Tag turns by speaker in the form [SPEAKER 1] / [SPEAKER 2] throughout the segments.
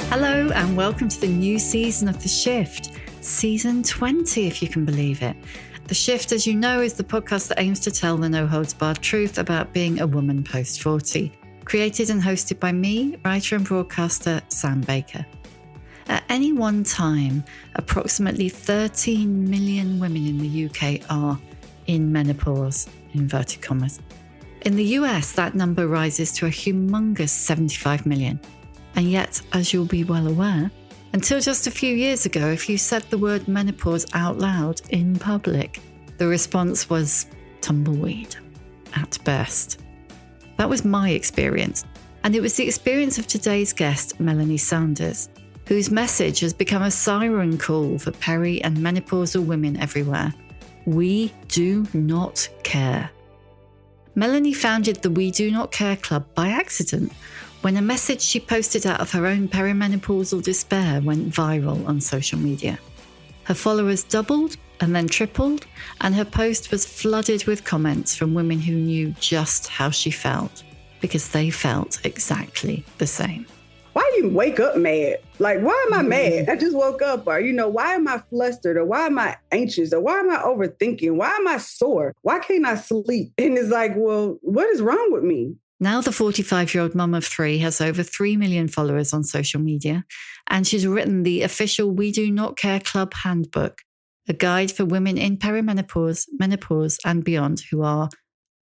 [SPEAKER 1] Hello and welcome to the new season of The Shift, season 20 if you can believe it. The Shift, as you know, is the podcast that aims to tell the no-holds-barred truth about being a woman post-40. Created and hosted by me, writer and broadcaster Sam Baker. At any one time, approximately 13 million women in the UK are in menopause, inverted commas. In the US, that number rises to a humongous 75 million. And yet, as you'll be well aware, until just a few years ago, if you said the word menopause out loud in public, the response was tumbleweed, at best. That was my experience. And it was the experience of today's guest, Melani Sanders, whose message has become a siren call for peri and menopausal women everywhere. We do not care. Melani founded the We Do Not Care Club by accident, when a message she posted out of her own perimenopausal despair went viral on social media. Her followers doubled and then tripled, and her post was flooded with comments from women who knew just how she felt, because they felt exactly the same.
[SPEAKER 2] Why do you wake up mad? Like, why am I mad? I just woke up. Or, why am I flustered? Or why am I anxious? Or why am I overthinking? Why am I sore? Why can't I sleep? And it's like, well, what is wrong with me?
[SPEAKER 1] Now the 45-year-old mum of three has over 3 million followers on social media, and she's written the official We Do Not Care Club handbook, a guide for women in perimenopause, menopause and beyond who are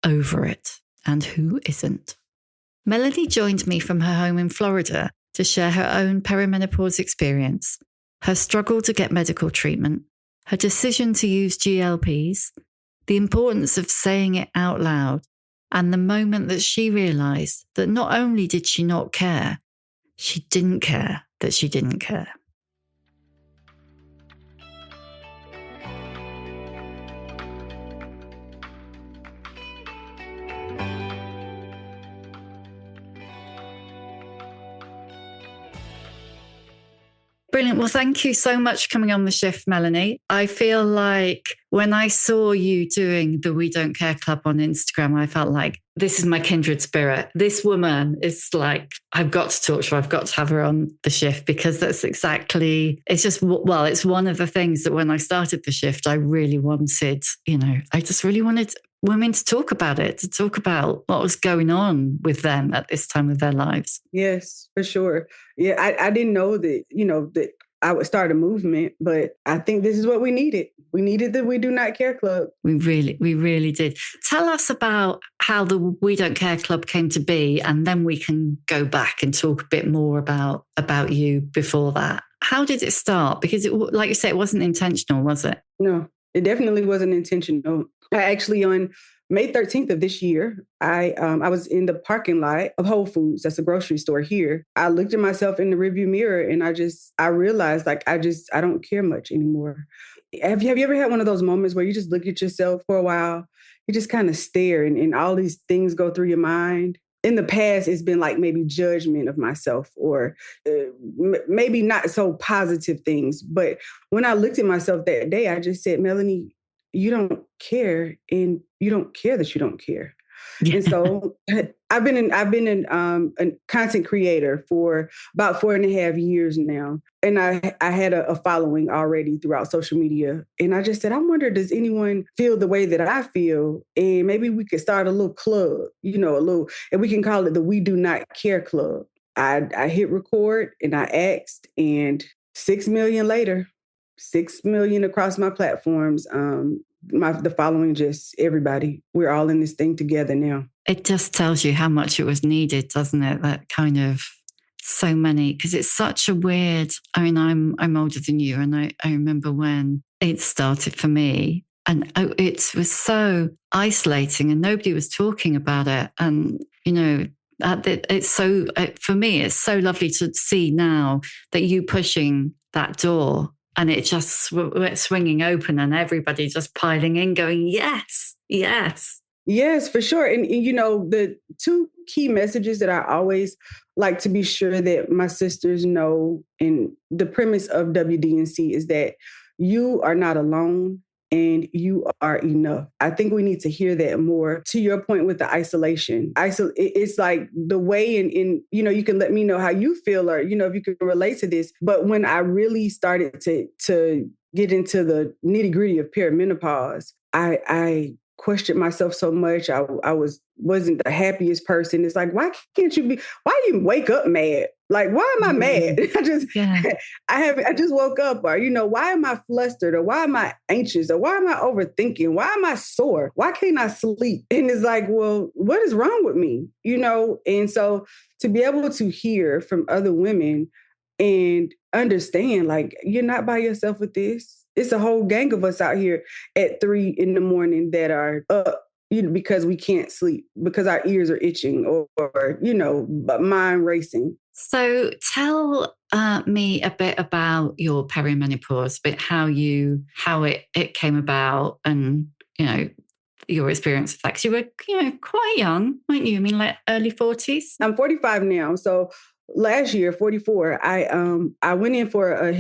[SPEAKER 1] over it and who isn't. Melani joined me from her home in Florida to share her own perimenopause experience, her struggle to get medical treatment, her decision to use GLPs, the importance of saying it out loud, and the moment that she realised that not only did she not care, she didn't care that she didn't care. Brilliant. Well, thank you so much for coming on The Shift, Melani. I feel like when I saw you doing the We Don't Care Club on Instagram, I felt like this is my kindred spirit. This woman is like, I've got to talk to her. I've got to have her on The Shift, because that's exactly, it's just, well, it's one of the things that when I started The Shift, I really wanted, I just really wanted women to talk about it, to talk about what was going on with them at this time of their lives.
[SPEAKER 2] Yes, for sure. Yeah, I didn't know that, that I would start a movement, but I think this is what we needed. We needed the We Do Not Care Club.
[SPEAKER 1] We really did. Tell us about how the We Don't Care Club came to be, and then we can go back and talk a bit more about you before that. How did it start? Because like you said, it wasn't intentional, was it?
[SPEAKER 2] No, it definitely wasn't intentional. I actually, on May 13th of this year, I was in the parking lot of Whole Foods. That's a grocery store here. I looked at myself in the rearview mirror and I realized like, I don't care much anymore. Have you ever had one of those moments where you just look at yourself for a while? You just kind of stare and all these things go through your mind. In the past, it's been like maybe judgment of myself or maybe not so positive things. But when I looked at myself that day, I just said, Melani, you don't care, and you don't care that you don't care. Yeah. And so I've been a content creator for about 4.5 years now. And I had a following already throughout social media. And I just said, I wonder, does anyone feel the way that I feel? And maybe we could start a little club, and we can call it the We Do Not Care Club. I hit record and I asked, and 6 million later, 6 million across my platforms. The following, just everybody. We're all in this thing together now.
[SPEAKER 1] It just tells you how much it was needed, doesn't it? That kind of so many, because it's such a weird, I'm older than you, and I remember when it started for me, and it was so isolating and nobody was talking about it. And, it's so, for me, it's so lovely to see now that you pushing that door and it just swinging open and everybody just piling in going, yes, yes.
[SPEAKER 2] Yes, for sure. And the two key messages that I always like to be sure that my sisters know, and the premise of WDNC is that you are not alone and you are enough. I think we need to hear that more. To your point with the isolation, it's like the way in you can let me know how you feel, or, if you can relate to this. But when I really started to get into the nitty gritty of perimenopause, I questioned myself so much. I wasn't the happiest person. It's like, why do you wake up mad? Like, why am I mad? I just woke up, or, why am I flustered, or why am I anxious, or why am I overthinking? Why am I sore? Why can't I sleep? And it's like, well, what is wrong with me? And so to be able to hear from other women and understand, like, you're not by yourself with this. It's a whole gang of us out here at 3 a.m. that are up, because we can't sleep, because our ears are itching, or mind racing.
[SPEAKER 1] So tell me a bit about your perimenopause, but how it came about, and your experience of that. 'Cause you were quite young, weren't you? I mean, like early 40s.
[SPEAKER 2] I'm 45 now, so last year, 44, I went in for a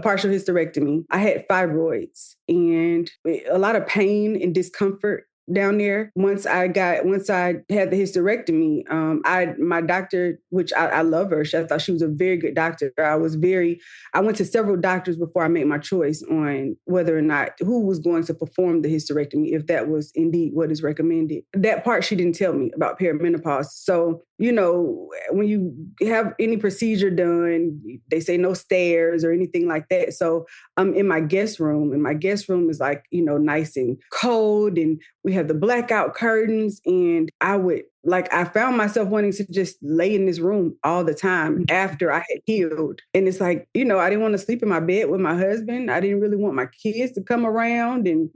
[SPEAKER 2] partial hysterectomy. I had fibroids and a lot of pain and discomfort down there. Once I had the hysterectomy, my doctor, which I love her, I thought she was a very good doctor. I went to several doctors before I made my choice on whether or not who was going to perform the hysterectomy, if that was indeed what is recommended. That part she didn't tell me about perimenopause. So, when you have any procedure done, they say no stairs or anything like that. So I'm in my guest room, and my guest room is like, nice and cold, and we have the blackout curtains, and I found myself wanting to just lay in this room all the time after I had healed. And it's like, I didn't want to sleep in my bed with my husband. I didn't really want my kids to come around. And,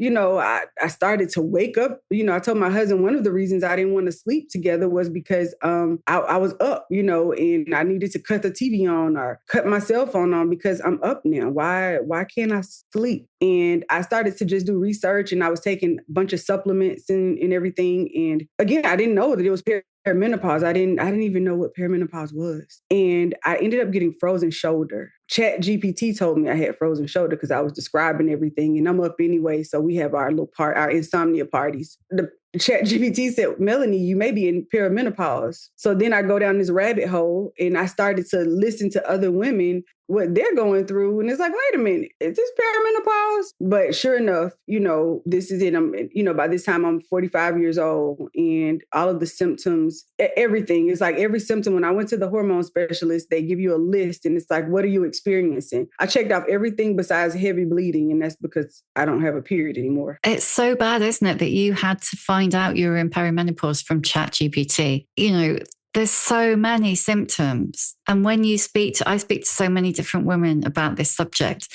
[SPEAKER 2] I started to wake up. I told my husband one of the reasons I didn't want to sleep together was because I was up, and I needed to cut the TV on or cut my cell phone on because I'm up now. Why can't I sleep? And I started to just do research, and I was taking a bunch of supplements and everything. And again, I didn't know that it was perimenopause. I didn't even know what perimenopause was. And I ended up getting frozen shoulder. ChatGPT told me I had frozen shoulder because I was describing everything, and I'm up anyway. So we have our insomnia parties. The ChatGPT said, Melanie, you may be in perimenopause. So then I go down this rabbit hole, and I started to listen to other women, what they're going through. And it's like, wait a minute, is this perimenopause? But sure enough, this is it. By this time I'm 45 years old, and all of the symptoms, everything is like every symptom. When I went to the hormone specialist, they give you a list, and it's like, what are you experiencing? I checked off everything besides heavy bleeding. And that's because I don't have a period anymore.
[SPEAKER 1] It's so bad, isn't it, that you had to find out you were in perimenopause from ChatGPT? There's so many symptoms. And when I speak to so many different women about this subject,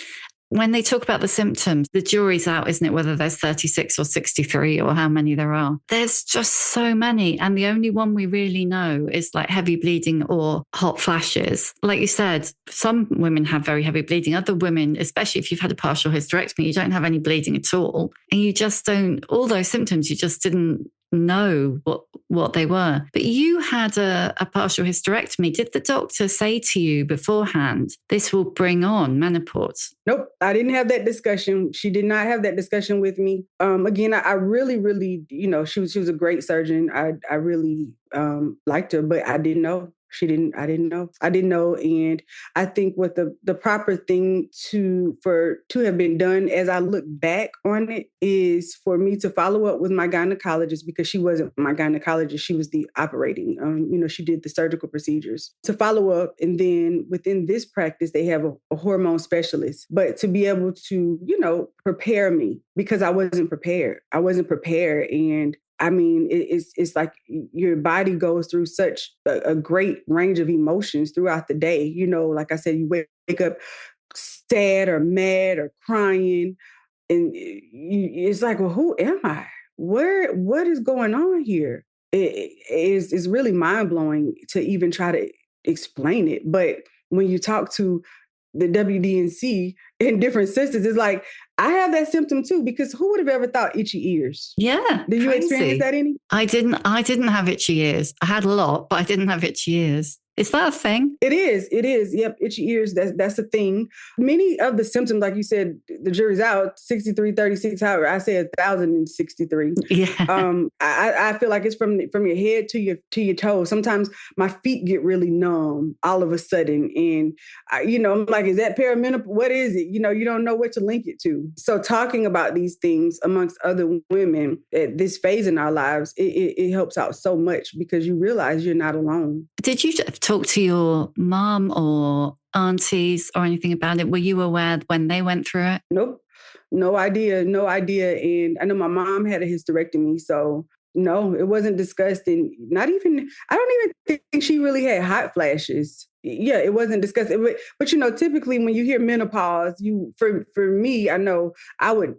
[SPEAKER 1] when they talk about the symptoms, the jury's out, isn't it? Whether there's 36 or 63 or how many there are. There's just so many. And the only one we really know is like heavy bleeding or hot flashes. Like you said, some women have very heavy bleeding. Other women, especially if you've had a partial hysterectomy, you don't have any bleeding at all. And you just don't, all those symptoms, you just didn't know what they were. But you had a partial hysterectomy. Did the doctor say to you beforehand, this will bring on menopause?
[SPEAKER 2] Nope. I didn't have that discussion. She did not have that discussion with me. Again, I really, really, she was a great surgeon. I really liked her, but I didn't know. I didn't know. And I think what the proper thing to have been done as I look back on it is for me to follow up with my gynecologist, because she wasn't my gynecologist. She was the operating, she did the surgical procedures, to follow up. And then within this practice, they have a hormone specialist, but to be able to, prepare me, because I wasn't prepared. And I mean, it's like your body goes through such a great range of emotions throughout the day. Like I said, you wake up sad or mad or crying, and it's like, well, who am I? What is going on here? It's really mind blowing to even try to explain it. But when you talk to the WDNC in different systems, it's like, I have that symptom too, because who would have ever thought itchy ears?
[SPEAKER 1] Yeah.
[SPEAKER 2] Did you experience that any?
[SPEAKER 1] I didn't have itchy ears. I had a lot, but I didn't have itchy ears. Is that a thing?
[SPEAKER 2] It is. It is. Yep. Itchy ears. That's the thing. Many of the symptoms, like you said, the jury's out, 63, 36, however, I say 1,063.
[SPEAKER 1] Yeah.
[SPEAKER 2] I feel like it's from your head to your toes. Sometimes my feet get really numb all of a sudden. And, I'm like, is that perimenopause? What is it? You don't know what to link it to. So talking about these things amongst other women at this phase in our lives, it helps out so much because you realize you're not alone.
[SPEAKER 1] Did you talk to your mom or aunties or anything about it? Were you aware when they went through it?
[SPEAKER 2] Nope. No idea. No idea. And I know my mom had a hysterectomy. So no, it wasn't discussed. And I don't even think she really had hot flashes. Yeah, it wasn't discussed. But typically when you hear menopause, for me, I know I would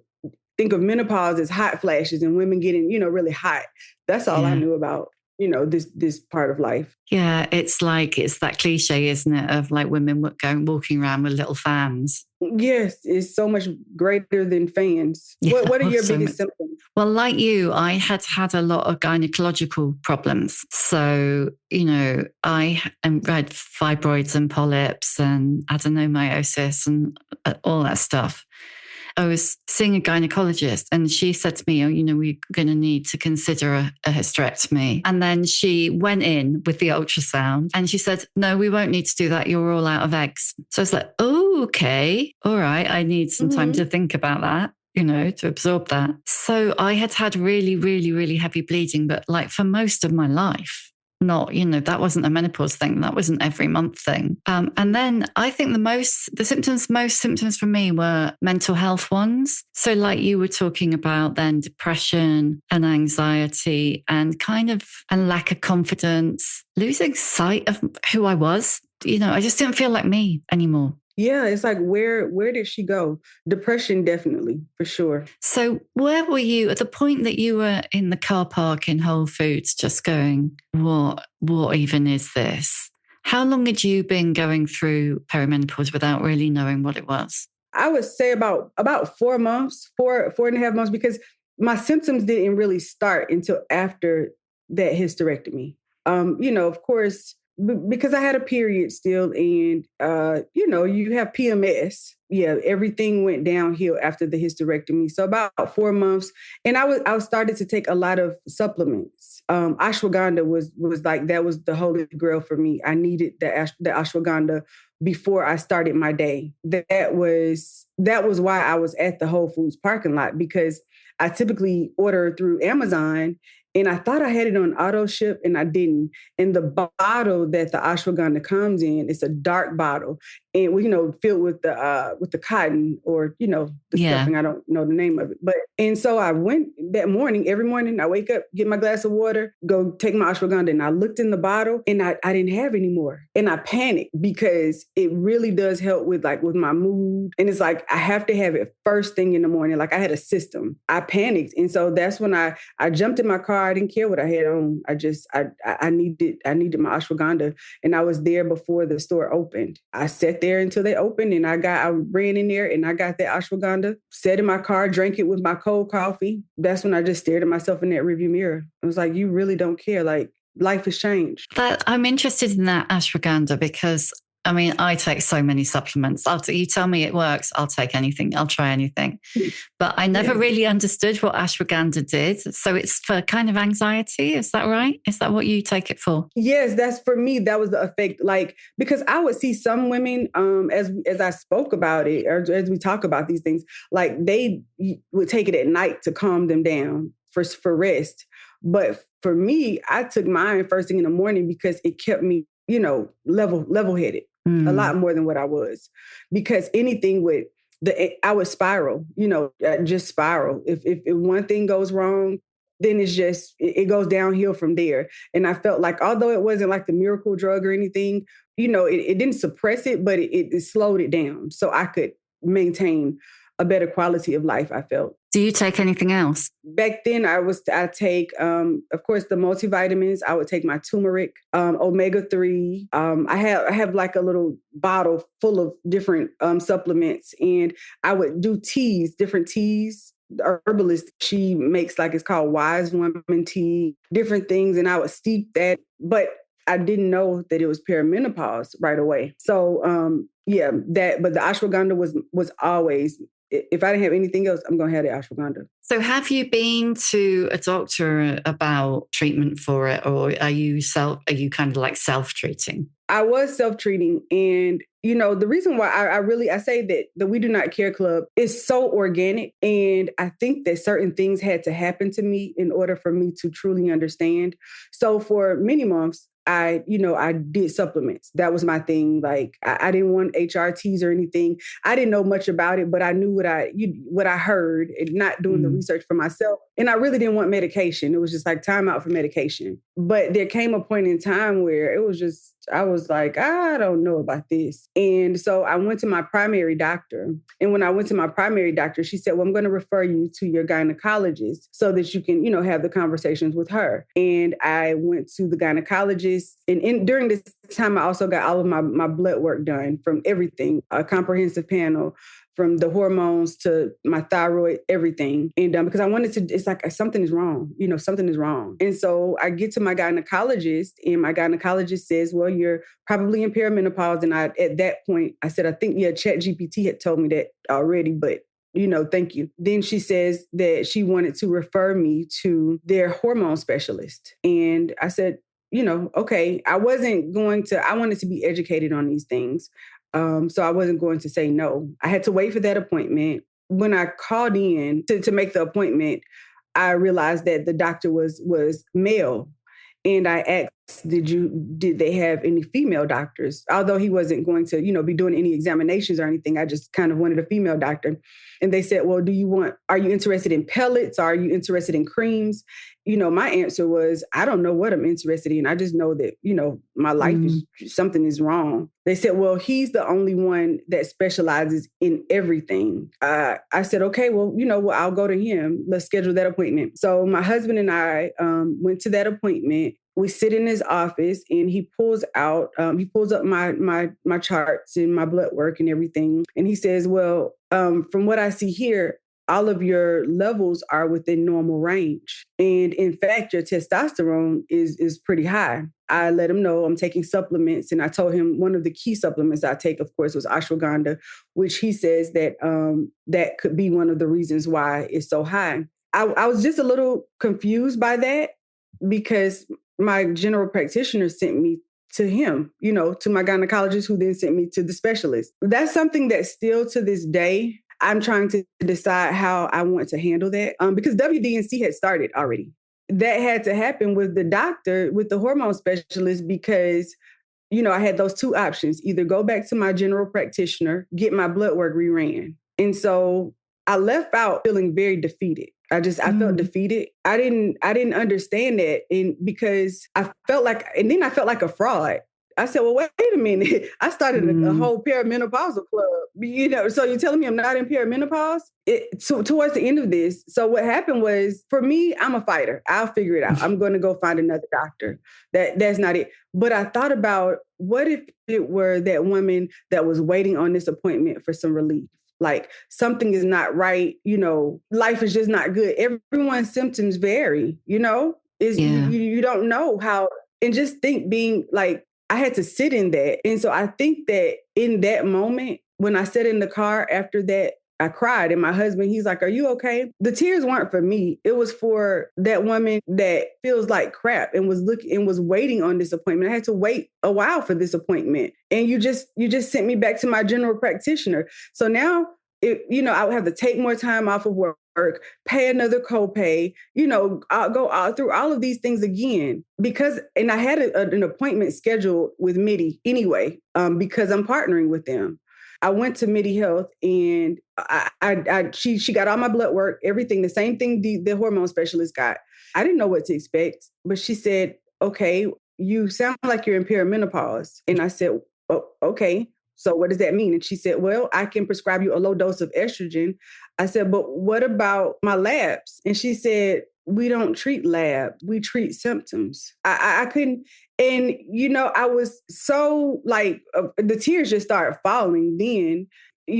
[SPEAKER 2] think of menopause as hot flashes and women getting, really hot. That's all I knew about, this part of life.
[SPEAKER 1] Yeah, it's that cliche, isn't it? Of like women walking around with little fans.
[SPEAKER 2] Yes, it's so much greater than fans. Yeah, what are your biggest symptoms?
[SPEAKER 1] Well, like you, I had a lot of gynecological problems. So, I had fibroids and polyps and adenomyosis and all that stuff. I was seeing a gynecologist and she said to me, we're going to need to consider a hysterectomy. And then she went in with the ultrasound and she said, no, we won't need to do that. You're all out of eggs. So I was like, oh, okay. All right. I need some time to think about that, to absorb that. So I had really, really, really heavy bleeding, but like for most of my life. Not, that wasn't a menopause thing. That wasn't every month thing. And then I think most symptoms for me were mental health ones. So like you were talking about then depression and anxiety and and lack of confidence, losing sight of who I was. I just didn't feel like me anymore.
[SPEAKER 2] Yeah, it's like, where did she go? Depression, definitely, for sure.
[SPEAKER 1] So where were you at the point that you were in the car park in Whole Foods just going, what even is this? How long had you been going through perimenopause without really knowing what it was?
[SPEAKER 2] I would say about 4 months, 4.5 months, because my symptoms didn't really start until after that hysterectomy. Of course, because I had a period still and, you have PMS. Yeah, everything went downhill after the hysterectomy. So about 4 months. And I started to take a lot of supplements. Ashwagandha was like, that was the holy grail for me. I needed the ashwagandha before I started my day. That was why I was at the Whole Foods parking lot, because I typically order through Amazon. And I thought I had it on auto ship and I didn't. And the bottle that the ashwagandha comes in, it's a dark bottle and, filled with the cotton or, the stuffing. I don't know the name of it. And so I went that morning, every morning I wake up, get my glass of water, go take my ashwagandha. And I looked in the bottle and I didn't have any more. And I panicked because it really does help with my mood. And it's like, I have to have it first thing in the morning. Like I had a system. I panicked. And so that's when I jumped in my car. I didn't care what I had on. I needed my ashwagandha, and I was there before the store opened. I sat there until they opened, and I ran in there and I got that ashwagandha, sat in my car, drank it with my cold coffee. That's when I just stared at myself in that rearview mirror. I was like, you really don't care. Like life has changed.
[SPEAKER 1] I'm interested in that ashwagandha because I take so many supplements. You tell me it works, I'll take anything. I'll try anything. But I never really understood what ashwagandha did. So it's for kind of anxiety. Is that right? Is that what you take it for?
[SPEAKER 2] Yes, that's for me. That was the effect. Like, because I would see some women, as I spoke about it, or as we talk about these things, like they would take it at night to calm them down for rest. But for me, I took mine first thing in the morning because it kept me, level-headed a lot more than what I was. Because anything I would spiral, just spiral. If one thing goes wrong, then it's just, it goes downhill from there. And I felt like, although it wasn't like the miracle drug or anything, it didn't suppress it, but it slowed it down so I could maintain a better quality of life, I felt.
[SPEAKER 1] Do you take anything else?
[SPEAKER 2] Back then, I take, of course, the multivitamins. I would take my turmeric, omega-3. I have like a little bottle full of different supplements, and I would do different teas. The herbalist, she makes it's called Wise Woman tea, different things, and I would steep that. But I didn't know that it was perimenopause right away. So, but the ashwagandha was always, if I didn't have anything else, I'm going to have the ashwagandha.
[SPEAKER 1] So have you been to a doctor about treatment for it, or are you kind of like self-treating?
[SPEAKER 2] I was self-treating. And, the reason why I say that the We Do Not Care Club is so organic. And I think that certain things had to happen to me in order for me to truly understand. So for many months, I did supplements. That was my thing. Like I didn't want HRTs or anything. I didn't know much about it, but I knew what I heard, and not doing the research for myself. And I really didn't want medication. It was just like time out for medication. But there came a point in time where I was like, I don't know about this. And so I went to my primary doctor. And when I went to my primary doctor, she said, well, I'm going to refer you to your gynecologist so that you can, have the conversations with her. And I went to the gynecologist. And during this time, I also got all of my blood work done from everything, a comprehensive panel, from the hormones to my thyroid, everything. And because I wanted to, it's like something is wrong, something is wrong. And so I get to my gynecologist, and my gynecologist says, well, you're probably in perimenopause. And at that point, I said, I think, ChatGPT had told me that already, but thank you. Then she says that she wanted to refer me to their hormone specialist. And I said, okay, I wanted to be educated on these things. So I wasn't going to say no. I had to wait for that appointment. When I called in to make the appointment, I realized that the doctor was male. And I asked, did they have any female doctors? Although he wasn't going to, be doing any examinations or anything. I just kind of wanted a female doctor. And they said, well, are you interested in pellets? Are you interested in creams? My answer was, I don't know what I'm interested in. I just know that, my life is, something is wrong. They said, well, he's the only one that specializes in everything. I said, okay, well, I'll go to him. Let's schedule that appointment. So my husband and I went to that appointment. We sit in his office, and he pulls up my charts and my blood work and everything. And he says, well, from what I see here, all of your levels are within normal range. And in fact, your testosterone is pretty high. I let him know I'm taking supplements. And I told him one of the key supplements I take, of course, was ashwagandha, which he says that that could be one of the reasons why it's so high. I was just a little confused by that, because my general practitioner sent me to him, to my gynecologist, who then sent me to the specialist. That's something that still to this day, I'm trying to decide how I want to handle that, because WD&C had started already. That had to happen with the doctor, with the hormone specialist, because, I had those two options: either go back to my general practitioner, get my blood work reran. And so I left out feeling very defeated. I felt defeated. I didn't understand that. And because I felt like a fraud. I said, well, wait a minute. I started a whole perimenopausal club, so you're telling me I'm not in perimenopause? Towards the end of this. So what happened was, for me, I'm a fighter. I'll figure it out. I'm going to go find another doctor. That's not it. But I thought about, what if it were that woman that was waiting on this appointment for some relief? Like, something is not right, life is just not good. Everyone's symptoms vary, you don't know how. And just think, being like, I had to sit in that. And so I think that in that moment, when I sat in the car after that, I cried. And my husband, he's like, are you okay? The tears weren't for me. It was for that woman that feels like crap and was waiting on this appointment. I had to wait a while for this appointment. And you just sent me back to my general practitioner. So now, I would have to take more time off of work, pay another copay, I'll go through all of these things again, and I had an appointment scheduled with MIDI anyway, because I'm partnering with them. I went to MIDI Health, and she got all my blood work, everything, the same thing the hormone specialist got. I didn't know what to expect, but she said, okay, you sound like you're in perimenopause. And I said, oh, okay. So what does that mean? And she said, well, I can prescribe you a low dose of estrogen. I said, but what about my labs? And she said, we don't treat lab, we treat symptoms. I couldn't, and I was so like, the tears just started falling then.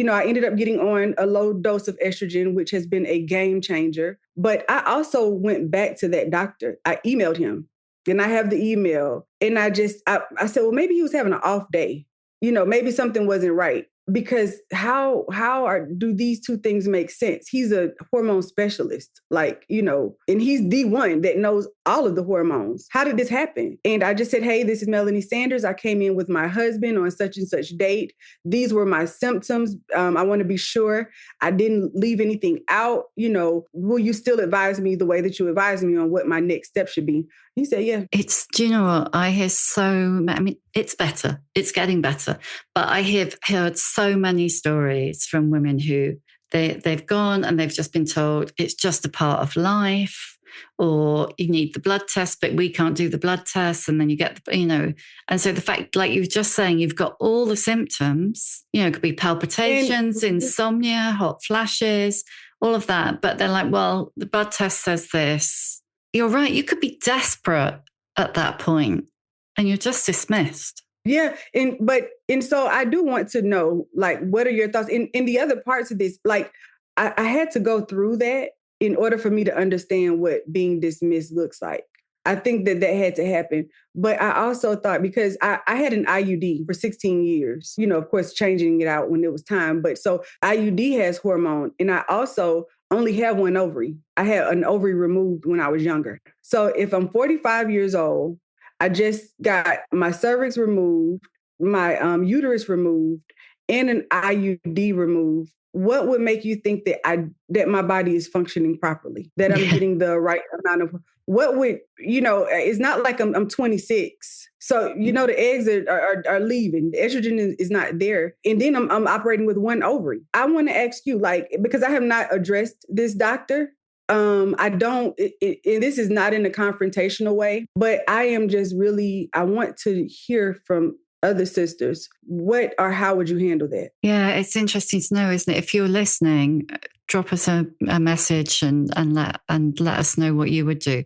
[SPEAKER 2] I ended up getting on a low dose of estrogen, which has been a game changer. But I also went back to that doctor. I emailed him. and I have the email. And I said, well, maybe he was having an off day. Maybe something wasn't right. Because how do these two things make sense? He's a hormone specialist, and he's the one that knows all of the hormones. How did this happen? And I just said, hey, this is Melani Sanders. I came in with my husband on such and such date. These were my symptoms. I want to be sure I didn't leave anything out. Will you still advise me the way that you advised me on what my next step should be? He said, yeah.
[SPEAKER 1] Do you know what? It's better. It's getting better. But I have heard so many stories from women who they've gone and they've just been told it's just a part of life, or you need the blood test, but we can't do the blood test. And then you get, and so the fact, like you were just saying, you've got all the symptoms, it could be palpitations, insomnia, hot flashes, all of that. But they're like, well, the blood test says this. You're right. You could be desperate at that point and you're just dismissed.
[SPEAKER 2] Yeah. And so I do want to know, what are your thoughts in the other parts of this? I had to go through that in order for me to understand what being dismissed looks like. I think that had to happen. But I also thought, because I had an IUD for 16 years, of course, changing it out when it was time. But so IUD has hormone. And I also only have one ovary. I had an ovary removed when I was younger. So if I'm 45 years old, I just got my cervix removed, my uterus removed, and an IUD removed, what would make you think that my body is functioning properly, that I'm getting the right amount of, it's not like I'm 26. So, the eggs are leaving. The estrogen is not there. And then I'm operating with one ovary. I want to ask you, because I have not addressed this, doctor. I don't, and this is not in a confrontational way, but I am just I want to hear from other sisters, how would you handle that?
[SPEAKER 1] Yeah, it's interesting to know, isn't it? If you're listening, drop us a message and let us know what you would do.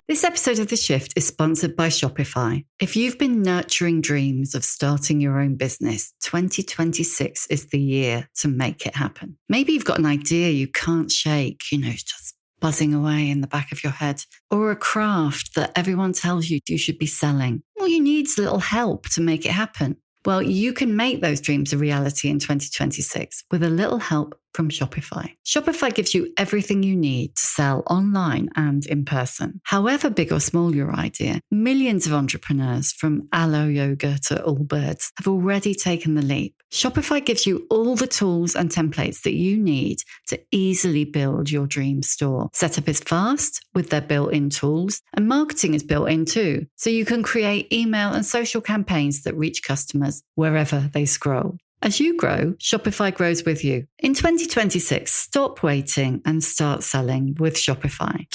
[SPEAKER 1] This episode of The Shift is sponsored by Shopify. If you've been nurturing dreams of starting your own business, 2026 is the year to make it happen. Maybe you've got an idea you can't shake, just buzzing away in the back of your head, or a craft that everyone tells you should be selling. All you need is a little help to make it happen. Well, you can make those dreams a reality in 2026 with a little help from Shopify. Shopify gives you everything you need to sell online and in person. However big or small your idea, millions of entrepreneurs from Aloe Yoga to Allbirds have already taken the leap. Shopify gives you all the tools and templates that you need to easily build your dream store. Setup is fast with their built-in tools, and marketing is built in too, so you can create email and social campaigns that reach customers wherever they scroll. As you grow, Shopify grows with you. In 2026, stop waiting and start selling with Shopify.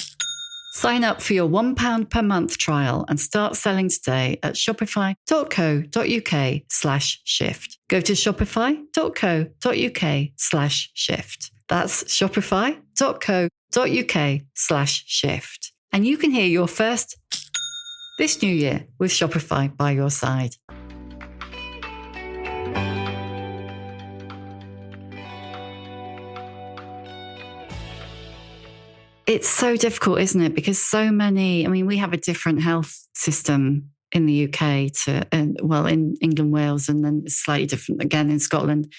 [SPEAKER 1] Sign up for your £1 per month trial and start selling today at shopify.co.uk/shift. Go to shopify.co.uk/shift. That's shopify.co.uk/shift. And you can hear your first this new year with Shopify by your side. It's so difficult, isn't it? Because so many, we have a different health system in the UK in England, Wales, and then slightly different again in Scotland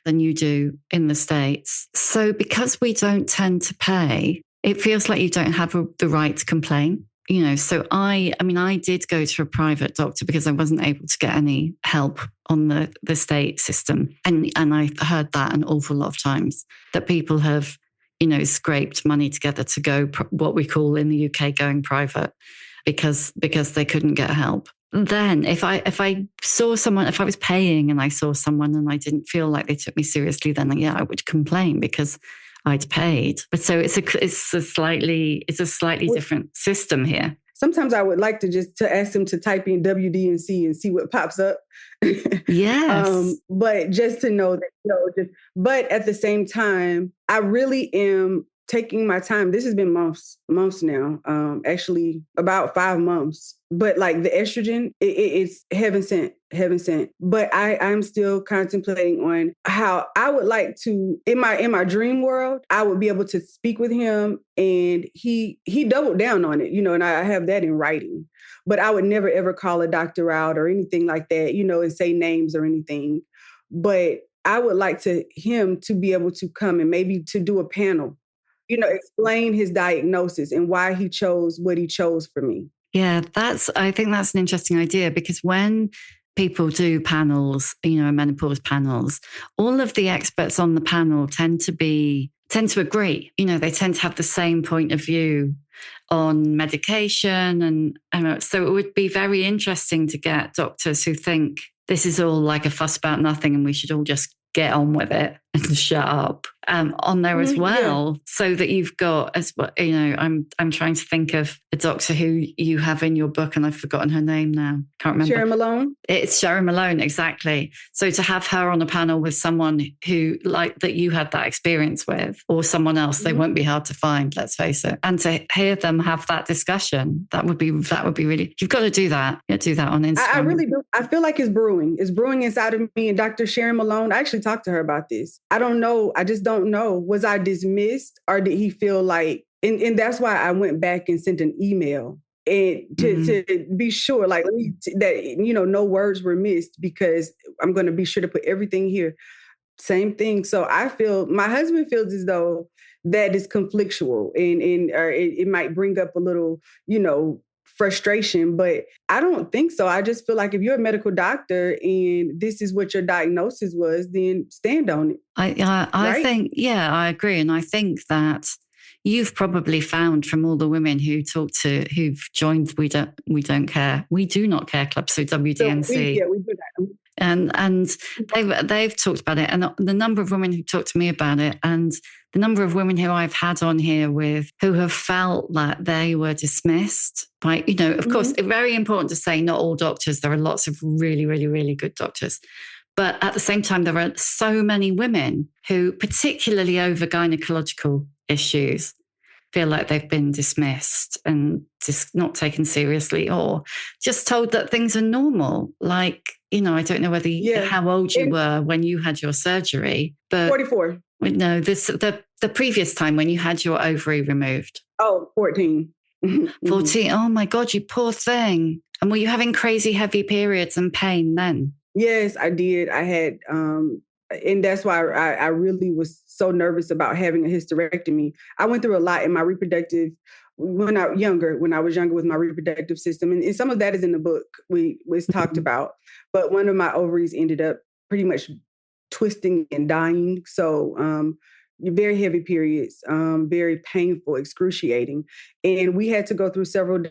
[SPEAKER 1] than you do in the States. So because we don't tend to pay, it feels like you don't have the right to complain. So I did go to a private doctor because I wasn't able to get any help on the state system. And I heard that an awful lot of times, that people have scraped money together to go what we call in the UK going private because they couldn't get help. Then if I saw someone, if I was paying and I saw someone and I didn't feel like they took me seriously, then I would complain because I'd paid. But so it's a slightly different system here.
[SPEAKER 2] Sometimes I would like to ask them to type in WD&C and see what pops up.
[SPEAKER 1] Yes.
[SPEAKER 2] But just to know that, but at the same time, I really am taking my time. This has been months now, actually about 5 months. But like the estrogen, it's heaven sent. But I'm still contemplating on how I would like to, in my dream world, I would be able to speak with him, and he doubled down on it, and I have that in writing. But I would never ever call a doctor out or anything like that, and say names or anything. But I would like him to be able to come and maybe to do a panel, explain his diagnosis and why he chose what he chose for me.
[SPEAKER 1] Yeah, I think that's an interesting idea, because when people do panels, menopause panels, all of the experts on the panel tend to agree. They tend to have the same point of view on medication. And so it would be very interesting to get doctors who think this is all like a fuss about nothing and we should all just get on with it and shut up on there as well. Yeah. So that you've got, as well, I'm trying to think of a doctor who you have in your book, and I've forgotten her name now. Can't remember.
[SPEAKER 2] Sharon Malone.
[SPEAKER 1] It's Sharon Malone, exactly. So to have her on a panel with someone who, like, that you had that experience with, or someone else, they won't be hard to find, let's face it. And to hear them have that discussion, that would be really, you've got to do that. You do that on Instagram.
[SPEAKER 2] I really do. I feel like it's brewing. It's brewing inside of me. And Dr. Sharon Malone, I actually talked to her about this. I don't know. I just don't know. Was I dismissed, or did he feel like, and that's why I went back and sent an email and to be sure, like, that, no words were missed, because I'm going to be sure to put everything here. Same thing. So I feel, my husband feels as though that is conflictual, and or it might bring up a little, frustration, but I don't think so. I just feel like if you're a medical doctor and this is what your diagnosis was, then stand on it.
[SPEAKER 1] I think, yeah, I agree. And I think that you've probably found from all the women who've joined We Don't Care, We Do Not Care Club, so WDNC.
[SPEAKER 2] So we do that.
[SPEAKER 1] And they've talked about it, and the number of women who talked to me about it, and the number of women who I've had on here who have felt that they were dismissed by, of course, it's very important to say not all doctors. There are lots of really, really, really good doctors. But at the same time, there are so many women who, particularly over gynecological issues, feel like they've been dismissed and just not taken seriously, or just told that things are normal. Like, I don't know whether how old you were when you had your surgery, but
[SPEAKER 2] 44.
[SPEAKER 1] No, the previous time when you had your ovary removed.
[SPEAKER 2] Oh, 14.
[SPEAKER 1] 14. Oh my God, you poor thing. And were you having crazy heavy periods and pain then?
[SPEAKER 2] Yes, I did. I had, and that's why I really was so nervous about having a hysterectomy. I went through a lot in my reproductive, when I was younger with my reproductive system. And some of that is in the book was talked about. But one of my ovaries ended up pretty much twisting and dying. So very heavy periods, very painful, excruciating. And we had to go through several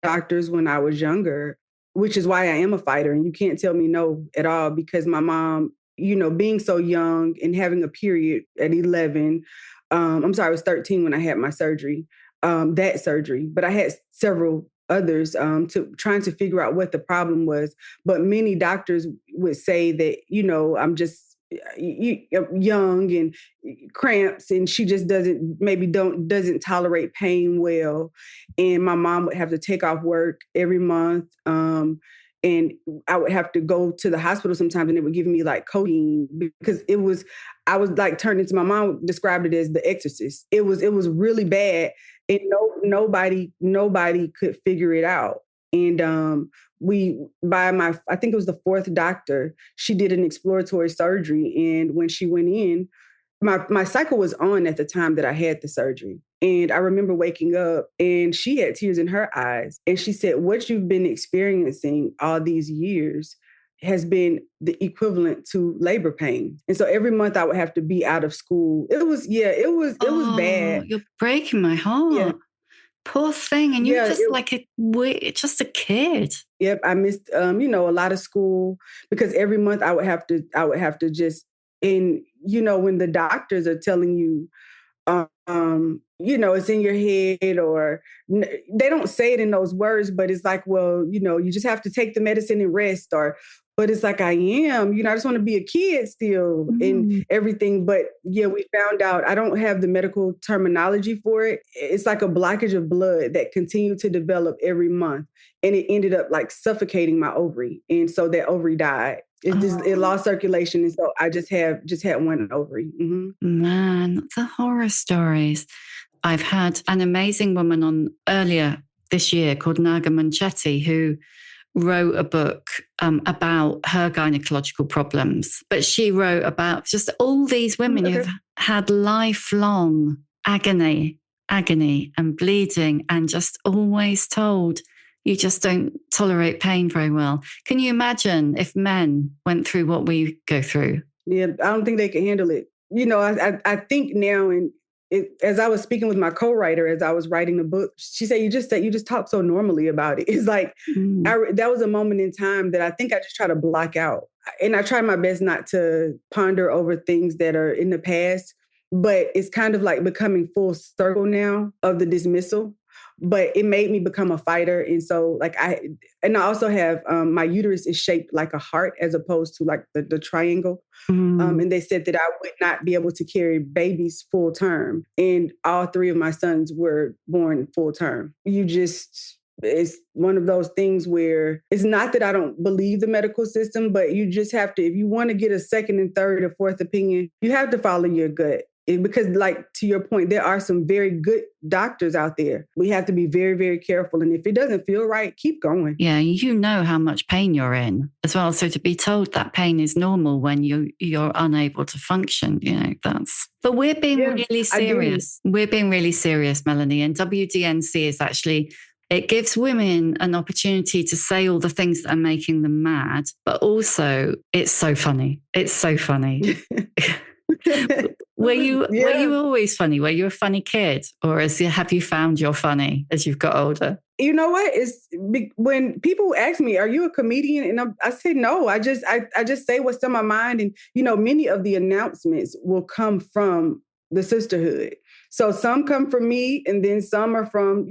[SPEAKER 2] doctors when I was younger, which is why I am a fighter. And you can't tell me no at all, because my mom, being so young and having a period at 11, I was 13 when I had my surgery, that surgery, but I had several others trying to figure out what the problem was. But many doctors would say that, I'm just young and cramps, and she just doesn't tolerate pain well. And my mom would have to take off work every month. And I would have to go to the hospital sometimes, and they would give me like codeine, because I was like turned into, my mom described it as The Exorcist. It was really bad, and nobody could figure it out. And I think it was the fourth doctor, she did an exploratory surgery. And when she went in, my cycle was on at the time that I had the surgery. And I remember waking up, and she had tears in her eyes. And she said, what you've been experiencing all these years has been the equivalent to labor pain. And so every month I would have to be out of school. It was bad.
[SPEAKER 1] You're breaking my heart. Yeah. Poor thing. And you're just a kid.
[SPEAKER 2] Yep. I missed, a lot of school, because every month I would have to just, and, when the doctors are telling you, It's in your head, or they don't say it in those words, but it's like, well, you just have to take the medicine and rest, but it's like, I am, I just want to be a kid still and everything. But yeah, we found out, I don't have the medical terminology for it. It's like a blockage of blood that continued to develop every month. And it ended up like suffocating my ovary. And so that ovary died. It lost circulation. And so I just had one ovary.
[SPEAKER 1] Man, the horror stories. I've had an amazing woman on earlier this year called Naga Munchetti, who wrote a book about her gynecological problems. But she wrote about just all these women who've had lifelong agony and bleeding, and just always told, you just don't tolerate pain very well. Can you imagine if men went through what we go through?
[SPEAKER 2] Yeah, I don't think they can handle it. I think now, and as I was speaking with my co-writer, as I was writing the book, she said, you just talk so normally about it. It's like, that was a moment in time that I think I just try to block out. And I try my best not to ponder over things that are in the past, but it's kind of like becoming full circle now of the dismissal. But it made me become a fighter. And so I also have, my uterus is shaped like a heart as opposed to like the triangle. And they said that I would not be able to carry babies full term. And all three of my sons were born full term. It's one of those things where it's not that I don't believe the medical system, but you just have to, if you want to get a second and third or fourth opinion, you have to follow your gut. Because like, to your point, there are some very good doctors out there. We have to be very, very careful. And if it doesn't feel right, keep going.
[SPEAKER 1] Yeah, you know how much pain you're in as well. So to be told that pain is normal when you're unable to function, But we're being really serious. We're being really serious, Melanie. And WDNC is actually, it gives women an opportunity to say all the things that are making them mad, but also it's so funny. It's so funny. Were you always funny? Were you a funny kid, or have you found you're funny as you've got older?
[SPEAKER 2] You know what? It's when people ask me, "Are you a comedian?" and I say no. I just say what's on my mind, and many of the announcements will come from the sisterhood. So some come from me, and then some are from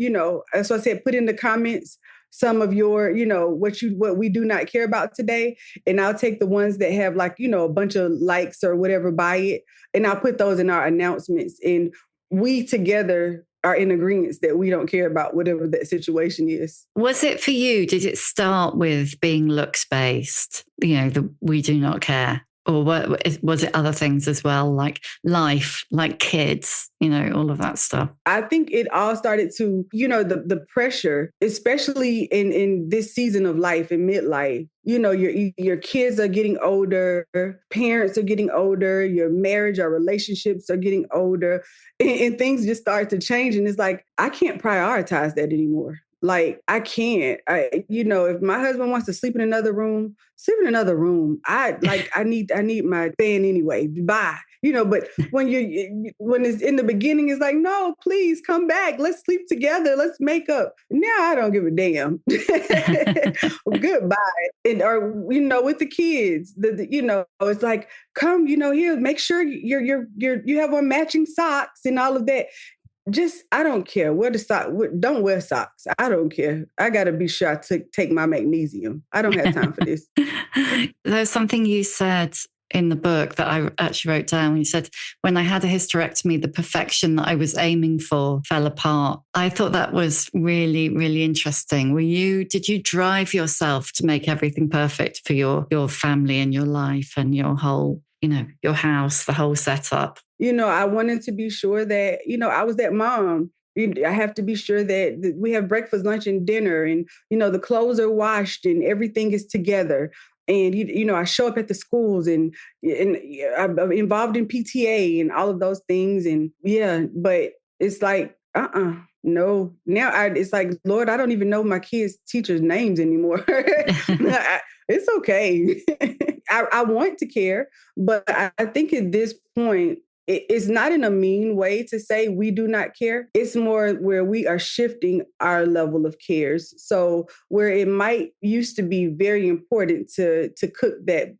[SPEAKER 2] As I said, put in the comments some of your, what we do not care about today. And I'll take the ones that have a bunch of likes or whatever by it. And I'll put those in our announcements. And we together are in agreement that we don't care about whatever that situation is.
[SPEAKER 1] Was it for you? Did it start with being looks based? We do not care. Or was it other things as well, like life, like kids, all of that stuff?
[SPEAKER 2] I think it all started to, the pressure, especially in this season of life, in midlife. Your kids are getting older, parents are getting older, your marriage or relationships are getting older, and things just start to change. And it's like, I can't prioritize that anymore. Like, I can't. If my husband wants to sleep in another room, sleep in another room. I need my fan anyway. Bye. But when it's in the beginning, it's like, no, please come back. Let's sleep together. Let's make up. Now I don't give a damn. Goodbye. Or with the kids, it's like, come, here, make sure you have on matching socks and all of that. I don't care. Don't wear socks. I don't care. I got to be sure I take my magnesium. I don't have time for this.
[SPEAKER 1] There's something you said in the book that I actually wrote down. You said, when I had a hysterectomy, the perfection that I was aiming for fell apart. I thought that was really, really interesting. Did you drive yourself to make everything perfect for your family and your life and your whole, your house, the whole setup?
[SPEAKER 2] I wanted to be sure that, I was that mom. I have to be sure that we have breakfast, lunch, and dinner, and, the clothes are washed and everything is together. And, I show up at the schools and I'm involved in PTA and all of those things. And but it's like, no. Now it's like, Lord, I don't even know my kids' teachers' names anymore. It's okay. I want to care, but I think at this point, it's not in a mean way to say we do not care. It's more where we are shifting our level of cares. So where it might used to be very important to cook that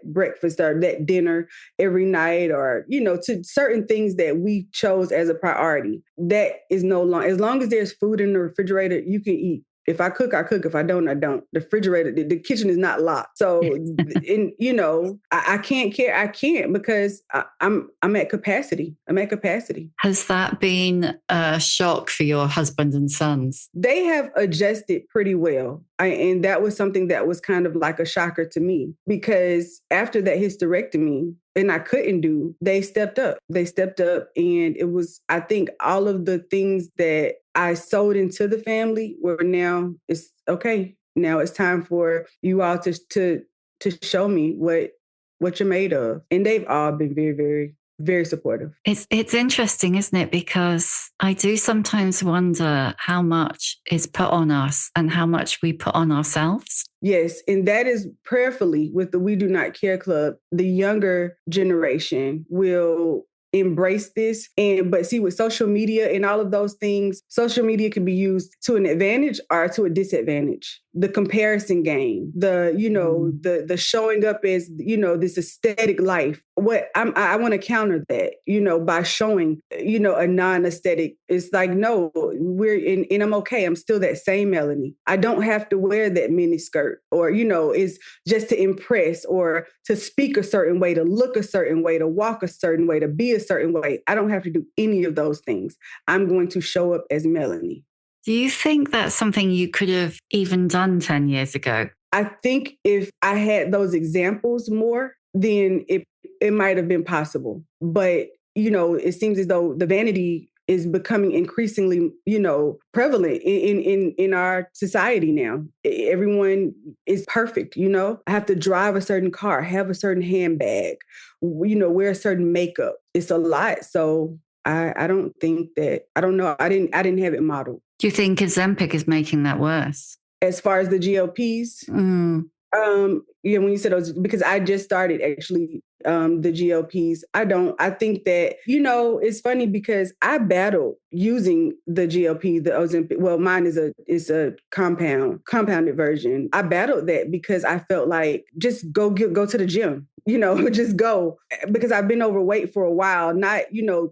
[SPEAKER 2] breakfast or that dinner every night, or, to certain things that we chose as a priority, that is no longer, as long as there's food in the refrigerator, you can eat. If I cook, I cook. If I don't, I don't. The refrigerator, the kitchen is not locked. So, I can't care. I can't, because I'm at capacity. I'm at capacity.
[SPEAKER 1] Has that been a shock for your husband and sons?
[SPEAKER 2] They have adjusted pretty well. And that was something that was kind of like a shocker to me, because after that hysterectomy, and I couldn't do, they stepped up. They stepped up. And it was, I think, all of the things that I sowed into the family were, now it's okay. Now it's time for you all to show me what you're made of. And they've all been very, very, very supportive.
[SPEAKER 1] It's interesting, isn't it? Because I do sometimes wonder how much is put on us and how much we put on ourselves.
[SPEAKER 2] Yes, and that is prayerfully with the We Do Not Care Club. The younger generation will embrace this. But see, with social media and all of those things, social media can be used to an advantage or to a disadvantage. The comparison game, the showing up as, this aesthetic life. I want to counter that, by showing, a non-aesthetic. It's like, no, and I'm okay. I'm still that same Melanie. I don't have to wear that mini skirt, or, is just to impress, or to speak a certain way, to look a certain way, to walk a certain way, to be a certain way. I don't have to do any of those things. I'm going to show up as Melanie.
[SPEAKER 1] Do you think that's something you could have even done 10 years ago?
[SPEAKER 2] I think if I had those examples more, then it might have been possible. But, it seems as though the vanity is becoming increasingly, prevalent in our society now. Everyone is perfect, I have to drive a certain car, have a certain handbag, wear a certain makeup. It's a lot. So I don't think that, I don't know. I didn't have it modeled.
[SPEAKER 1] Do you think Ozempic is making that worse?
[SPEAKER 2] As far as the GLPs? When you said those, because I just started actually the GLPs. I think that, it's funny because I battled using the GLP, the Ozempic. Well, mine is a compounded version. I battled that because I felt like, just go to the gym, just go, because I've been overweight for a while, not,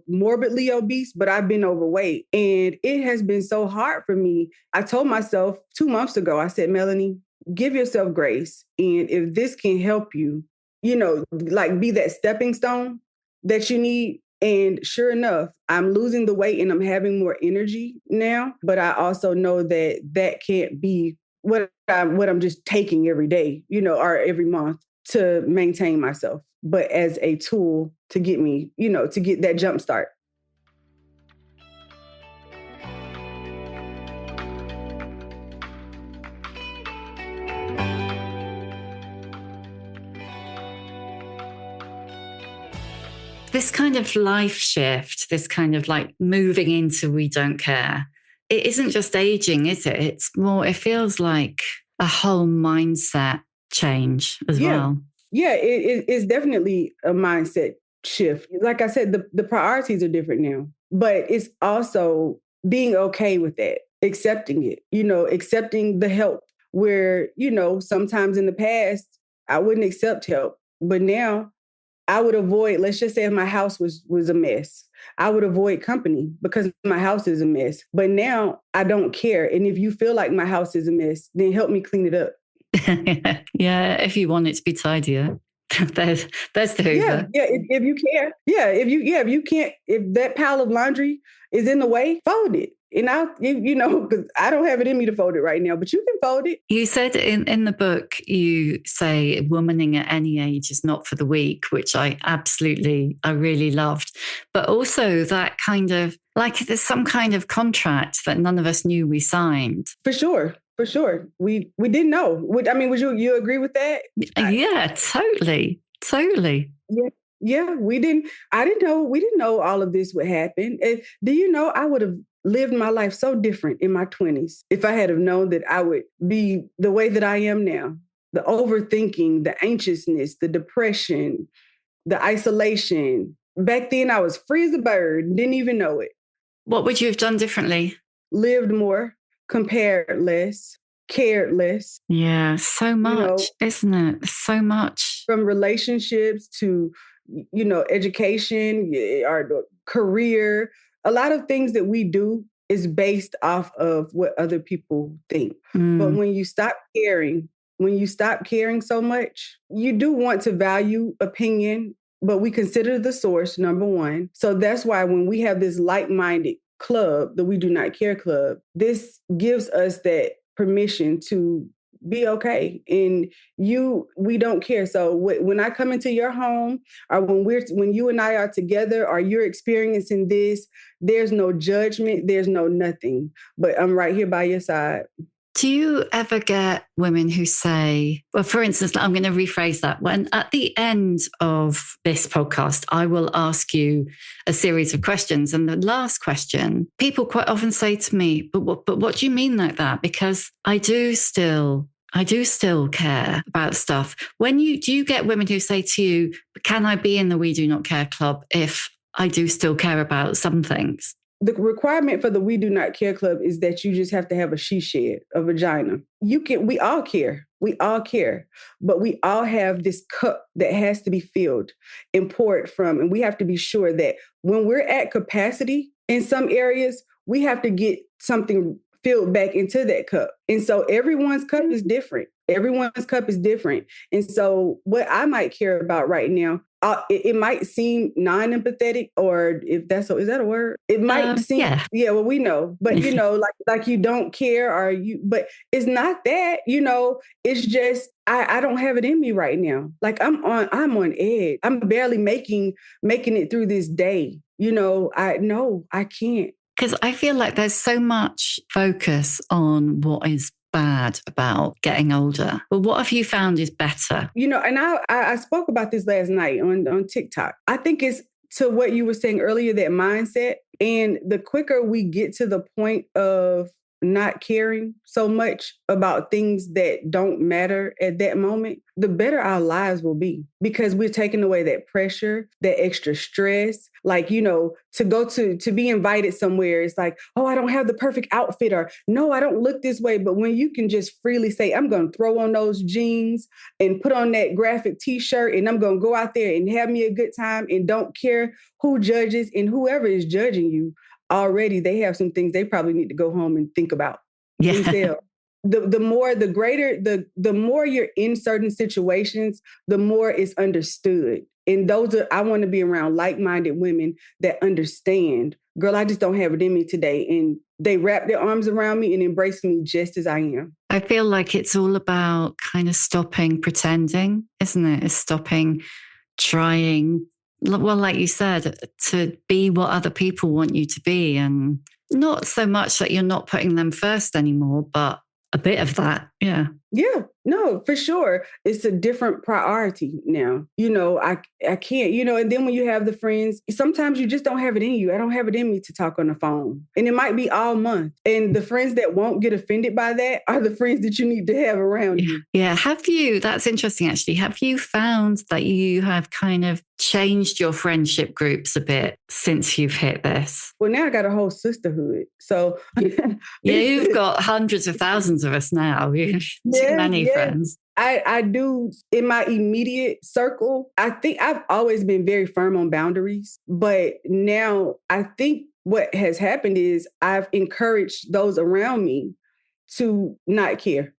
[SPEAKER 2] morbidly obese, but I've been overweight. And it has been so hard for me. I told myself 2 months ago, I said, Melanie, give yourself grace. And if this can help you, like be that stepping stone that you need. And sure enough, I'm losing the weight and I'm having more energy now. But I also know that can't be what I'm just taking every day, or every month to maintain myself, but as a tool to get me, to get that jump start.
[SPEAKER 1] This kind of life shift, this kind of like moving into we don't care, it isn't just aging, is it? It's more, it feels like a whole mindset change as well.
[SPEAKER 2] Yeah, it's definitely a mindset shift. Like I said, the priorities are different now, but it's also being okay with that, accepting it, accepting the help where, sometimes in the past, I wouldn't accept help, but now I would avoid, let's just say if my house was a mess, I would avoid company because my house is a mess. But now I don't care. And if you feel like my house is a mess, then help me clean it up.
[SPEAKER 1] Yeah, if you want it to be tidier. there's the Hoover.
[SPEAKER 2] Yeah, if you care. If you can't, if that pile of laundry is in the way, fold it. And because I don't have it in me to fold it right now, but you can fold it.
[SPEAKER 1] You said in the book, you say womaning at any age is not for the weak, which I really loved. But also that kind of, like there's some kind of contract that none of us knew we signed.
[SPEAKER 2] For sure. We didn't know. Would you agree with that?
[SPEAKER 1] Yeah, totally.
[SPEAKER 2] Yeah, we didn't know all of this would happen. Do you know, I would have lived my life so different in my 20s if I had have known that I would be the way that I am now. The overthinking, the anxiousness, the depression, the isolation, Back then, I was free as a bird, didn't even know it.
[SPEAKER 1] What would you have done differently?
[SPEAKER 2] Lived more, compared less, cared less.
[SPEAKER 1] Yeah, so much, isn't it? So much.
[SPEAKER 2] From relationships to, education, our career. A lot of things that we do is based off of what other people think. But when you stop caring so much, you do want to value opinion, but we consider the source, number one. So that's why when we have this like-minded club, the We Do Not Care Club, this gives us that permission to be okay. And we don't care. So when I come into your home, or when you and I are together, or you're experiencing this, there's no judgment, there's no nothing, but I'm right here by your side.
[SPEAKER 1] Do you ever get women who say, well, for instance, I'm going to rephrase that. When at the end of this podcast, I will ask you a series of questions. And the last question, people quite often say to me, but what do you mean like that? Because I do still care about stuff. Do you get women who say to you, can I be in the We Do Not Care Club if I do still care about some things?
[SPEAKER 2] The requirement for the We Do Not Care Club is that you just have to have a she shed, a vagina. We all care. We all care. But we all have this cup that has to be filled and poured from. And we have to be sure that when we're at capacity in some areas, we have to get something filled back into that cup. And so everyone's cup is different. Everyone's cup is different. And so what I might care about right now, it might seem non-empathetic, or if that's is that a word? It might seem, well, we know, but like you don't care, but it's not that, it's just, I don't have it in me right now. Like I'm on edge. I'm barely making it through this day. I can't.
[SPEAKER 1] Because I feel like there's so much focus on what is bad about getting older. But what have you found is better?
[SPEAKER 2] And I spoke about this last night on TikTok. I think it's to what you were saying earlier, that mindset. And the quicker we get to the point of not caring so much about things that don't matter at that moment, the better our lives will be, because we're taking away that pressure, that extra stress. Like, to go to be invited somewhere, it's like, oh, I don't have the perfect outfit, or no, I don't look this way. But when you can just freely say, I'm going to throw on those jeans and put on that graphic t-shirt, and I'm going to go out there and have me a good time, and don't care who judges, and whoever is judging you, already they have some things they probably need to go home and think about themselves. The more you're in certain situations, the more it's understood. And I want to be around like-minded women that understand, girl, I just don't have it in me today. And they wrap their arms around me and embrace me just as I am.
[SPEAKER 1] I feel like it's all about kind of stopping pretending, isn't it? It's stopping trying, well, like you said, to be what other people want you to be. And not so much that you're not putting them first anymore, but a bit of that. Yeah.
[SPEAKER 2] Yeah, no, for sure. It's a different priority now. I can't, and then when you have the friends, sometimes you just don't have it in you. I don't have it in me to talk on the phone. And it might be all month. And the friends that won't get offended by that are the friends that you need to have around you.
[SPEAKER 1] Yeah. That's interesting, actually. Have you found that you have kind of changed your friendship groups a bit since you've hit this?
[SPEAKER 2] Well, now I got a whole sisterhood. So
[SPEAKER 1] yeah, you've got hundreds of thousands of us now. Too many friends.
[SPEAKER 2] I do in my immediate circle. I think I've always been very firm on boundaries, but now I think what has happened is I've encouraged those around me to not care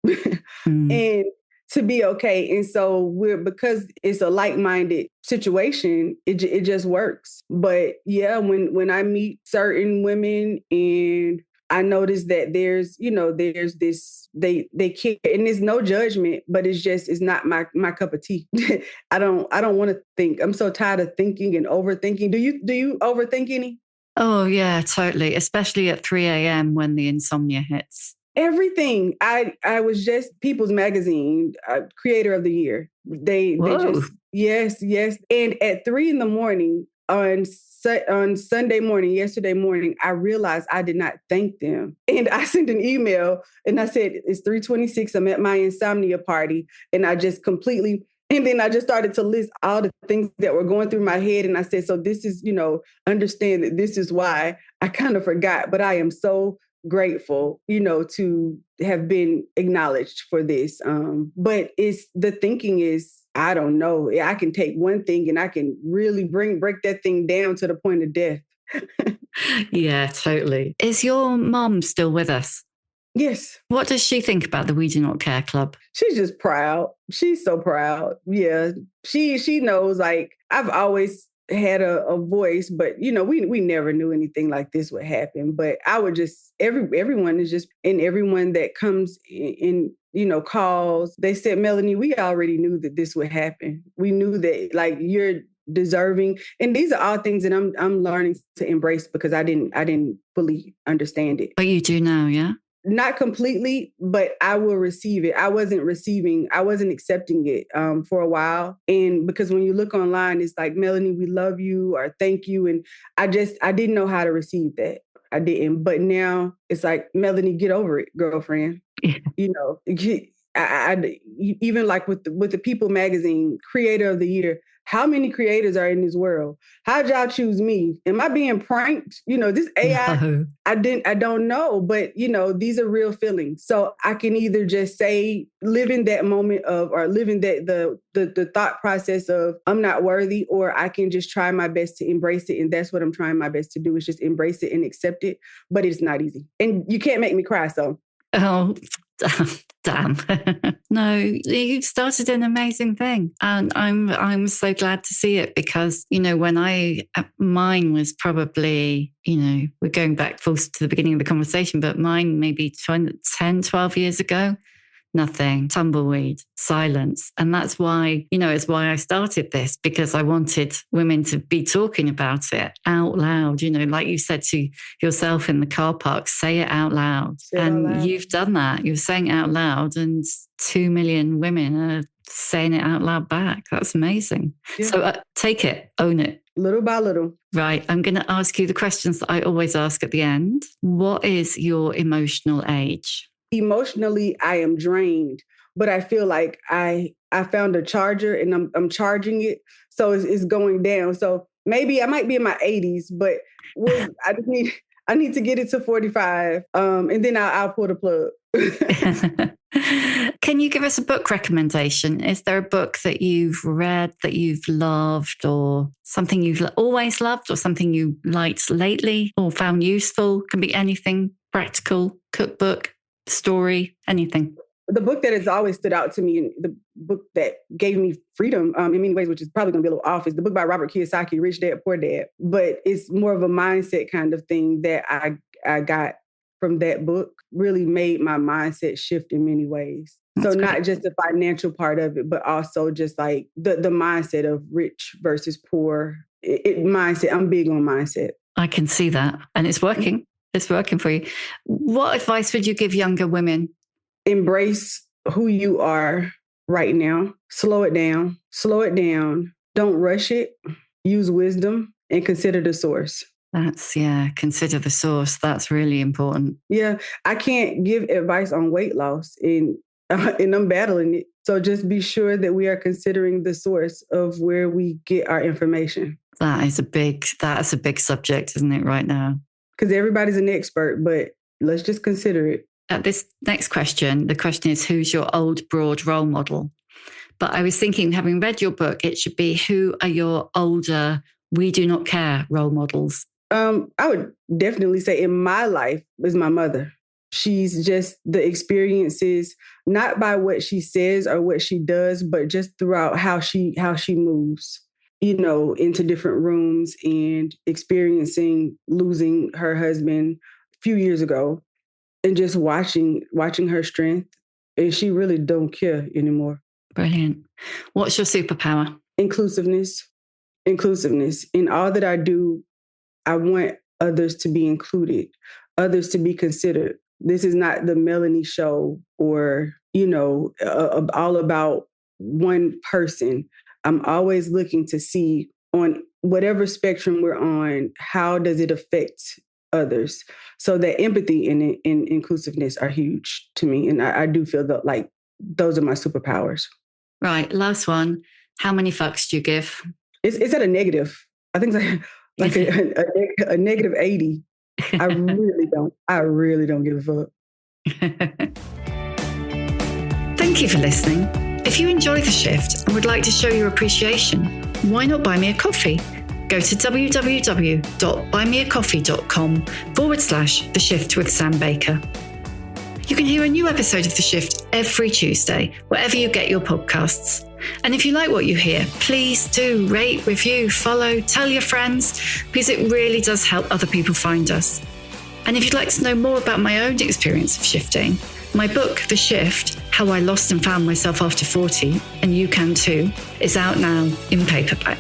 [SPEAKER 2] and to be okay. And so because it's a like-minded situation, it just works. But yeah, when I meet certain women and I notice that there's this, they care, and there's no judgment, but it's not my cup of tea. I don't want to think. I'm so tired of thinking and overthinking. Do you overthink any?
[SPEAKER 1] Oh yeah, totally. Especially at 3 a.m. when the insomnia hits.
[SPEAKER 2] Everything. I was just People's Magazine Creator of the Year. They just yes. And at 3 a.m. on Sunday morning, yesterday morning, I realized I did not thank them. And I sent an email and I said, it's 3:26. I'm at my insomnia party. And I just completely And then I just started to list all the things that were going through my head. And I said, so this is, understand that this is why. I kind of forgot, but I am so grateful, to have been acknowledged for this. But the thinking is, I don't know. I can take one thing and I can really break that thing down to the point of death.
[SPEAKER 1] Yeah, totally. Is your mom still with us?
[SPEAKER 2] Yes.
[SPEAKER 1] What does she think about the We Do Not Care Club?
[SPEAKER 2] She's just proud. She's so proud. Yeah. She knows, like, I've always had a voice, but we never knew anything like this would happen. But I would just everyone is just, and everyone that comes in calls, they said, Melanie, we already knew that this would happen. We knew that, like, you're deserving. And these are all things that I'm learning to embrace, because I didn't fully understand it.
[SPEAKER 1] But you do now, yeah?
[SPEAKER 2] Not completely, but I will receive it. I wasn't accepting it for a while. And because when you look online, it's like, Melanie, we love you, or thank you. And I didn't know how to receive that. I didn't. But now it's like, Melanie, get over it, girlfriend. Even like with the People magazine Creator of the Year, how many creators are in this world? How'd y'all choose me? Am I being pranked? This AI, no. I don't know, but these are real feelings. So I can either just say, live in that moment of, or live in that the thought process of, I'm not worthy, or I can just try my best to embrace it. And that's what I'm trying my best to do, is just embrace it and accept it. But it's not easy. And you can't make me cry, so.
[SPEAKER 1] Oh, damn. No, you started an amazing thing. And I'm so glad to see it, because, mine was probably, we're going back full to the beginning of the conversation, but mine maybe 10, 12 years ago. Nothing, tumbleweed, silence. And that's why, it's why I started this, because I wanted women to be talking about it out loud, like you said to yourself in the car park, say it out loud. You've done that. You're saying it out loud, and 2 million women are saying it out loud back. That's amazing. Yeah. So take it, own it.
[SPEAKER 2] Little by little.
[SPEAKER 1] Right. I'm going to ask you the questions that I always ask at the end. What is your emotional age?
[SPEAKER 2] Emotionally, I am drained, but I feel like I found a charger, and I'm charging it, so it's going down. So maybe I might be in my 80s, but I need to get it to 45, and then I'll pull the plug.
[SPEAKER 1] Can you give us a book recommendation? Is there a book that you've read that you've loved, or something you've always loved, or something you liked lately or found useful? Can be anything, practical, cookbook, story, anything.
[SPEAKER 2] The book that has always stood out to me, and the book that gave me freedom in many ways, which is probably going to be a little off, is the book by Robert Kiyosaki, Rich Dad, Poor Dad. But it's more of a mindset kind of thing that I got from that book. Really made my mindset shift in many ways. That's so great. Not just the financial part of it, but also just like the mindset of rich versus poor. Mindset. I'm big on mindset.
[SPEAKER 1] I can see that. And it's working. It's working for you. What advice would you give younger women?
[SPEAKER 2] Embrace who you are right now. Slow it down. Slow it down. Don't rush it. Use wisdom and consider the source.
[SPEAKER 1] Consider the source. That's really important.
[SPEAKER 2] Yeah, I can't give advice on weight loss, and I'm battling it. So just be sure that we are considering the source of where we get our information.
[SPEAKER 1] That's a big subject, isn't it, right now?
[SPEAKER 2] Because everybody's an expert, but let's just consider it.
[SPEAKER 1] This next question, the question is, who's your old broad role model? But I was thinking, having read your book, it should be, who are your older We Do Not Care role models?
[SPEAKER 2] I would definitely say in my life is my mother. She's just the experiences, not by what she says or what she does, but just throughout how she moves, into different rooms, and experiencing losing her husband a few years ago, and just watching her strength. And she really don't care anymore.
[SPEAKER 1] Brilliant. What's your superpower?
[SPEAKER 2] Inclusiveness. In all that I do, I want others to be included, others to be considered. This is not the Melanie show, or, all about one person. I'm always looking to see, on whatever spectrum we're on, how does it affect others? So that empathy and inclusiveness are huge to me. And I do feel that, like, those are my superpowers.
[SPEAKER 1] Right. Last one. How many fucks do you give?
[SPEAKER 2] It's at a negative. I think it's like a negative 80. I really don't give a fuck.
[SPEAKER 1] Thank you for listening. If you enjoy The Shift and would like to show your appreciation, why not buy me a coffee? Go to www.buymeacoffee.com/The Shift with Sam Baker. You can hear a new episode of The Shift every Tuesday, wherever you get your podcasts. And if you like what you hear, please do rate, review, follow, tell your friends, because it really does help other people find us. And if you'd like to know more about my own experience of shifting, my book, The Shift, How I Lost and Found Myself After 40, and you can too, is out now in paperback.